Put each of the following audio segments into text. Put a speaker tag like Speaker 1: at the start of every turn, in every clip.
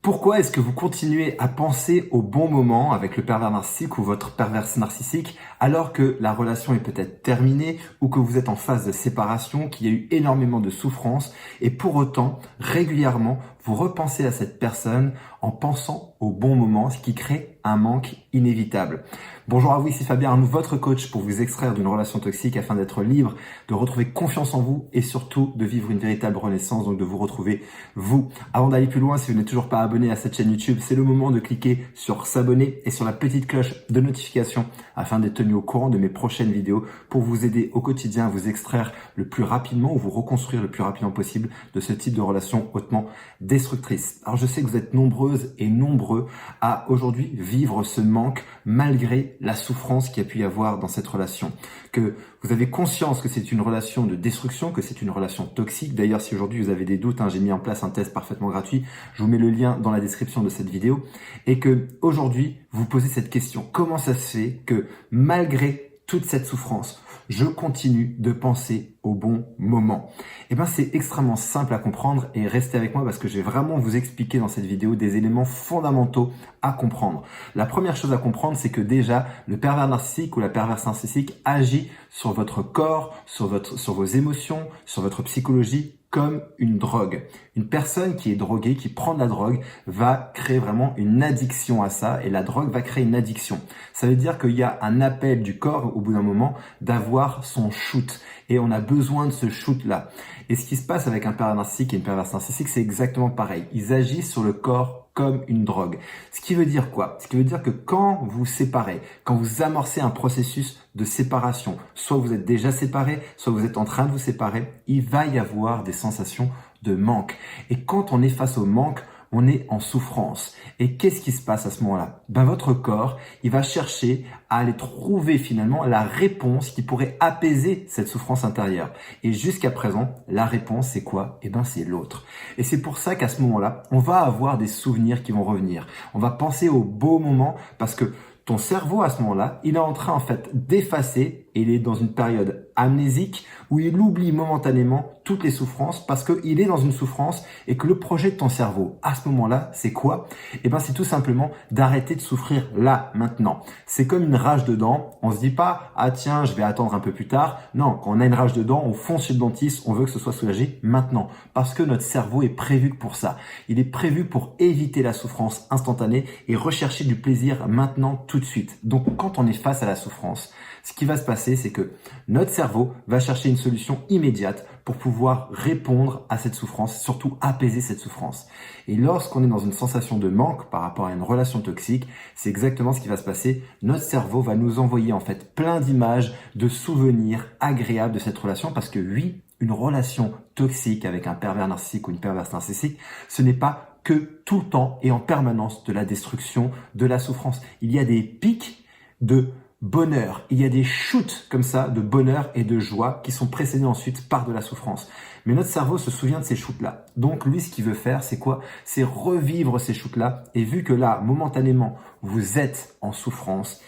Speaker 1: Pourquoi est-ce que vous continuez à penser au bon moment avec le pervers narcissique ou votre perverse narcissique alors que la relation est peut-être terminée ou que vous êtes en phase de séparation, qu'il y a eu énormément de souffrance et pour autant, régulièrement, vous repensez à cette personne en pensant au bon moment, ce qui crée un manque inévitable. Bonjour à vous, ici Fabien Arnoux, votre coach pour vous extraire d'une relation toxique afin d'être libre, de retrouver confiance en vous et surtout de vivre une véritable renaissance, donc de vous retrouver vous. Avant d'aller plus loin, si vous n'êtes toujours pas abonné à cette chaîne YouTube, c'est le moment de cliquer sur s'abonner et sur la petite cloche de notification afin d'être tenu au courant de mes prochaines vidéos pour vous aider au quotidien à vous extraire le plus rapidement ou vous reconstruire le plus rapidement possible de ce type de relation hautement destructrice. Alors je sais que vous êtes nombreuses et nombreux à aujourd'hui vivre ce manque malgré la souffrance qu'il y a pu y avoir dans cette relation. Que vous avez conscience que c'est une relation de destruction, que c'est une relation toxique. D'ailleurs, si aujourd'hui vous avez des doutes, j'ai mis en place un test parfaitement gratuit. Je vous mets le lien dans la description de cette vidéo. Et que aujourd'hui, vous posez cette question. Comment ça se fait que malgré toute cette souffrance, je continue de penser au bon moment? Eh bien, c'est extrêmement simple à comprendre et restez avec moi parce que je vais vraiment vous expliquer dans cette vidéo des éléments fondamentaux à comprendre. La première chose à comprendre, c'est que déjà, le pervers narcissique ou la perverse narcissique agit sur votre corps, sur vos émotions, sur votre psychologie comme une drogue. Une personne qui est droguée, qui prend de la drogue, va créer vraiment une addiction à ça et la drogue va créer une addiction. Ça veut dire qu'il y a un appel du corps au bout d'un moment d'avoir son shoot et on a besoin de ce shoot-là. Et ce qui se passe avec un pervers narcissique et une perverse narcissique, c'est exactement pareil. Ils agissent sur le corps comme une drogue. Ce qui veut dire quoi? Ce qui veut dire que quand vous séparez, quand vous amorcez un processus de séparation, soit vous êtes déjà séparé, soit vous êtes en train de vous séparer, il va y avoir des sensations de manque. Et quand on est face au manque, on est en souffrance. Et qu'est-ce qui se passe à ce moment-là? Votre corps, il va chercher à aller trouver finalement la réponse qui pourrait apaiser cette souffrance intérieure. Et jusqu'à présent, la réponse, c'est quoi? C'est l'autre. Et c'est pour ça qu'à ce moment-là, on va avoir des souvenirs qui vont revenir. On va penser au beau moment parce que ton cerveau, à ce moment-là, il est en train, d'effacer et il est dans une période amnésique où il oublie momentanément toutes les souffrances parce qu'il est dans une souffrance et que le projet de ton cerveau, à ce moment-là, c'est quoi? C'est tout simplement d'arrêter de souffrir là, maintenant. C'est comme une rage de dents. On se dit pas, ah tiens, je vais attendre un peu plus tard. Non, quand on a une rage de dents, on fonce chez le dentiste, on veut que ce soit soulagé maintenant. Parce que notre cerveau est prévu pour ça. Il est prévu pour éviter la souffrance instantanée et rechercher du plaisir maintenant, tout de suite. Donc, quand on est face à la souffrance, ce qui va se passer, c'est que notre cerveau va chercher une solution immédiate pour pouvoir répondre à cette souffrance, surtout apaiser cette souffrance. Et lorsqu'on est dans une sensation de manque par rapport à une relation toxique, c'est exactement ce qui va se passer. Notre cerveau va nous envoyer plein d'images, de souvenirs agréables de cette relation parce que oui, une relation toxique avec un pervers narcissique ou une perverse narcissique, ce n'est pas que tout le temps et en permanence de la destruction, de la souffrance. Il y a des pics de bonheur. Il y a des shoots comme ça de bonheur et de joie qui sont précédés ensuite par de la souffrance. Mais notre cerveau se souvient de ces shoots-là. Donc lui, ce qu'il veut faire, c'est quoi? C'est revivre ces shoots-là. Et vu que là, momentanément, vous êtes en souffrance,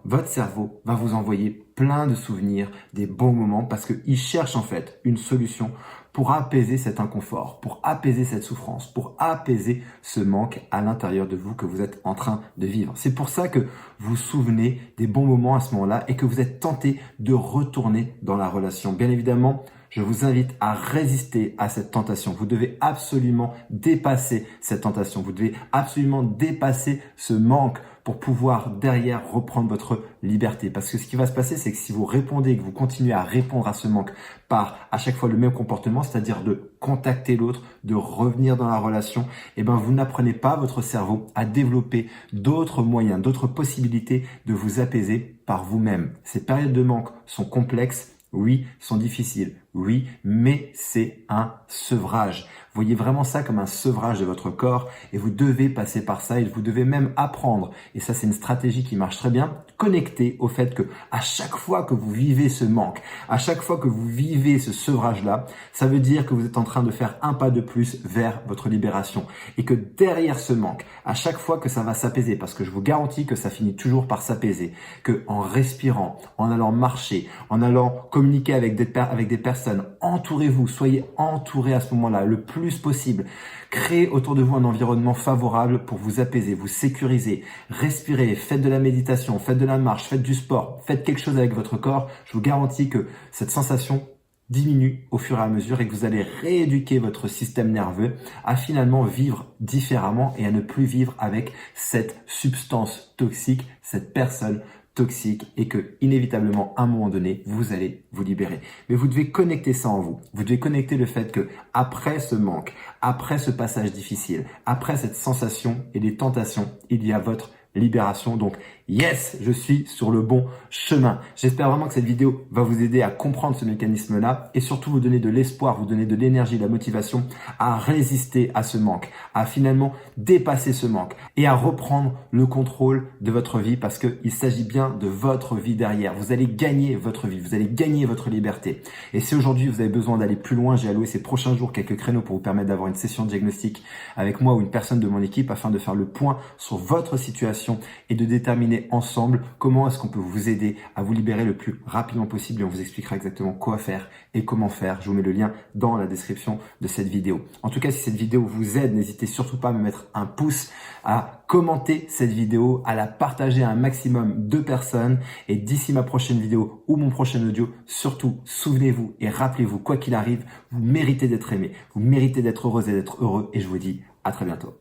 Speaker 1: votre cerveau va vous envoyer plein de souvenirs, des bons moments, parce qu'il cherche une solution pour apaiser cet inconfort, pour apaiser cette souffrance, pour apaiser ce manque à l'intérieur de vous que vous êtes en train de vivre. C'est pour ça que vous vous souvenez des bons moments à ce moment-là et que vous êtes tenté de retourner dans la relation. Bien évidemment, je vous invite à résister à cette tentation. Vous devez absolument dépasser cette tentation. Vous devez absolument dépasser ce manque pour pouvoir derrière reprendre votre liberté. Parce que ce qui va se passer, c'est que si vous répondez, que vous continuez à répondre à ce manque par à chaque fois le même comportement, c'est-à-dire de contacter l'autre, de revenir dans la relation, vous n'apprenez pas votre cerveau à développer d'autres moyens, d'autres possibilités de vous apaiser par vous-même. Ces périodes de manque sont complexes. Oui, sont difficiles, oui, mais c'est un sevrage. Voyez vraiment ça comme un sevrage de votre corps et vous devez passer par ça et vous devez même apprendre. Et ça, c'est une stratégie qui marche très bien. Connecter au fait que à chaque fois que vous vivez ce manque, à chaque fois que vous vivez ce sevrage-là, ça veut dire que vous êtes en train de faire un pas de plus vers votre libération. Et que derrière ce manque, à chaque fois que ça va s'apaiser, parce que je vous garantis que ça finit toujours par s'apaiser, que en respirant, en allant marcher, en allant communiquer avec des personnes personnes. Entourez-vous, soyez entourés à ce moment-là le plus possible. Créez autour de vous un environnement favorable pour vous apaiser, vous sécuriser. Respirez, faites de la méditation, faites de la marche, faites du sport, faites quelque chose avec votre corps. Je vous garantis que cette sensation diminue au fur et à mesure et que vous allez rééduquer votre système nerveux à finalement vivre différemment et à ne plus vivre avec cette substance toxique, cette personne toxique, et que inévitablement à un moment donné vous allez vous libérer. Mais vous devez connecter ça en vous. Vous devez connecter le fait que après ce manque, après ce passage difficile, après cette sensation et les tentations, il y a votre libération. Donc yes, je suis sur le bon chemin. J'espère vraiment que cette vidéo va vous aider à comprendre ce mécanisme-là et surtout vous donner de l'espoir, vous donner de l'énergie, de la motivation à résister à ce manque, à finalement dépasser ce manque et à reprendre le contrôle de votre vie, parce qu'il s'agit bien de votre vie derrière. Vous allez gagner votre vie, vous allez gagner votre liberté. Et si aujourd'hui vous avez besoin d'aller plus loin, j'ai alloué ces prochains jours quelques créneaux pour vous permettre d'avoir une session de diagnostic avec moi ou une personne de mon équipe afin de faire le point sur votre situation et de déterminer ensemble comment est-ce qu'on peut vous aider à vous libérer le plus rapidement possible, et on vous expliquera exactement quoi faire et comment faire. Je vous mets le lien dans la description de cette vidéo. En tout cas, si cette vidéo vous aide, n'hésitez surtout pas à me mettre un pouce, à commenter cette vidéo, à la partager à un maximum de personnes, et d'ici ma prochaine vidéo ou mon prochain audio, surtout souvenez-vous et rappelez-vous, quoi qu'il arrive, vous méritez d'être aimé, vous méritez d'être heureuse et d'être heureux, et je vous dis à très bientôt.